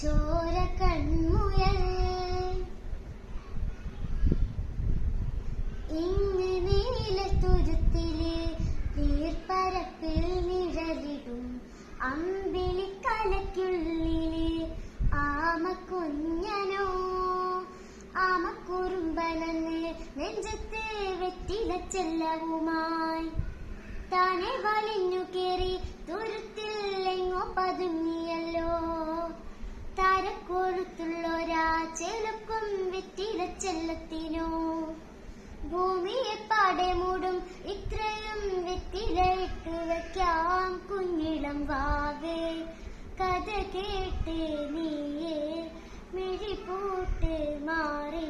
ചോര കൺമുയൽ ഇങ്ങ് നീലത്തുരുത്തില് നീർപ്പരപ്പിൽ നിഴലിടും അമ്പിളിക്കലയ്ക്കുള്ളില് ആമക്കുഞ്ഞനോ ആമക്കുറുമ്പനെന്ന് നെഞ്ചത്ത് വെറ്റില ചെല്ലവുമായി താനെ വലിഞ്ഞു കേറി തുരുത്തില്ലെങ്ങോ പതുങ്ങിയല്ലോ. താരക്കൊഴുത്തുള്ളൊരാ ചെലുക്കും വെറ്റില ചെല്ലത്തിനോ ഭൂമിയെ പാടെ മൂടും ഇത്രയും വെറ്റില ഇട്ട് വയ്ക്കാം കുഞ്ഞിളം വാവേ. കഥ കേട്ട് നീയേ മിഴിപൂട്ട് മാറി